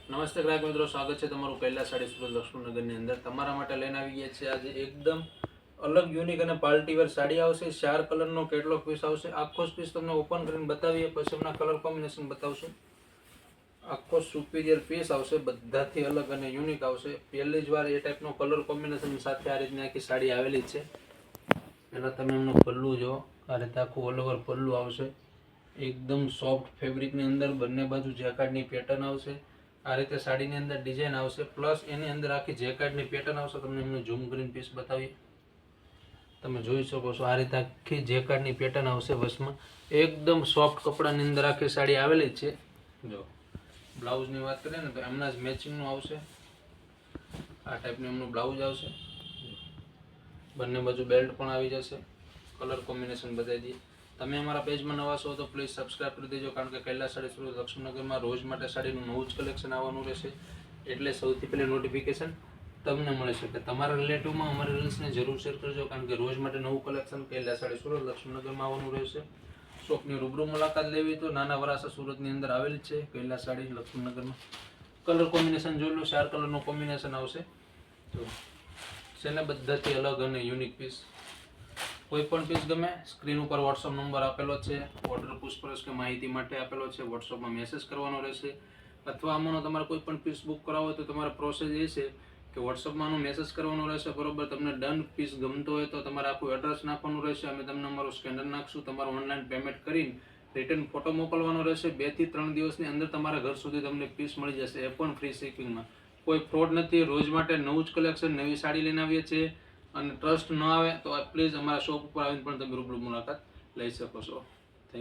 નમસ્તે ગ્રાહક મિત્રો, સ્વાગત છે તમારું કૈલાસ સાડી સુરત લક્ષ્મણનગરની અંદર. તમારા માટે લઈને આવી ગયા છે આજે એકદમ અલગ યુનિક અને પાર્ટીવેર સાડી આવશે. 4 કલરનો કેટલોગ પીસ આવશે. આખો પીસ તમને ઓપન કરીને બતાવીએ, પછી એમના કલર કોમ્બિનેશન બતાવશું. આખો સુપીરિયર પીસ આવશે, બધાથી અલગ અને યુનિક આવશે. પહેલી જ વાર એ ટાઈપનો કલર કોમ્બિનેશન સાથે આ રીતની આખી સાડી આવેલી છે. પહેલાં તમે એમનું પલ્લું જો, આ રીતે આખું ઓલ ઓવર પલ્લું આવશે. એકદમ સોફ્ટ ફેબ્રિકની અંદર બંને બાજુ જેકાર્ડની પેટર્ન આવશે. આ રીતે સાડીની અંદર ડિઝાઇન આવશે, પ્લસ એની અંદર આખી જેકાર્ડની પેટર્ન આવશે. તમને એમનું ઝૂમ કરીને પીસ બતાવીએ, તમે જોઈ શકો છો. આ રીતે આખી જેકાર્ડની પેટર્ન આવશે વશમાં. એકદમ સોફ્ટ કપડાની અંદર આખી સાડી આવેલી છે. જો બ્લાઉઝની વાત કરીએ ને તો એમના જ મેચિંગનું આવશે. આ ટાઈપનું એમનું બ્લાઉઝ આવશે. બંને બાજુ બેલ્ટ પણ આવી જશે. કલર કોમ્બિનેશન બતાવી દઈએ. તમે અમારા પેજમાં નવા છો તો પ્લીઝ સબસ્ક્રાઇબ કરી દેજો, કારણ કે કૈલાસ સાડી સુરત લક્ષ્મણનગરમાં રોજ માટે સાડીનું નવું જ કલેક્શન આવવાનું રહેશે. એટલે સૌથી પહેલી નોટિફિકેશન તમને મળે છે કે તમારા રિલેટિવમાં અમારી રીલ્સને જરૂર શેર કરજો, કારણ કે રોજ માટે નવું કલેક્શન કૈલાસ સાડી સુરત લક્ષ્મણનગરમાં આવવાનું રહેશે. શોપની રૂબરૂ મુલાકાત લેવી તો નાના વરાસા સુરતની અંદર આવેલી છે કૈલાસ સાડી લક્ષ્મણનગરમાં. કલર કોમ્બિનેશન જોઈ લો, 4 કલરનું કોમ્બિનેશન આવશે. તો છે ને બધાથી અલગ અને યુનિક પીસ. કોઈ પણ પીસ ગમે, સ્ક્રીન ઉપર વોટ્સઅપ નંબર આપેલો છે. ઓર્ડર પૂછપરછ કે માહિતી માટે આપેલો છે. વોટ્સઅપમાં મેસેજ કરવાનો રહેશે. અથવા આમાંનો તમારે કોઈ પણ પીસ બુક કરાવો હોય તો તમારો પ્રોસેસ એ છે કે વોટ્સઅપમાંનો મેસેજ કરવાનો રહેશે. બરોબર, તમને ડન પીસ ગમતો હોય તો તમારે આખું એડ્રેસ નાખવાનું રહેશે. અમે તમને અમારું સ્કેનર નાખશું. તમારું ઓનલાઈન પેમેન્ટ કરીને રિટર્ન ફોટો મોકલવાનો રહેશે. 2 થી 3 દિવસની અંદર તમારા ઘર સુધી તમને પીસ મળી જશે, એ પણ ફ્રી શિપિંગમાં. કોઈ ફ્રોડ નથી. રોજ માટે નવું જ કલેક્શન, નવી સાડી લઈને આવીએ છીએ. અને ટ્રસ્ટ ન આવે તો પ્લીઝ અમારા શોપ ઉપર આવીને પણ તમે રૂબરૂ મુલાકાત લઈ શકો છો.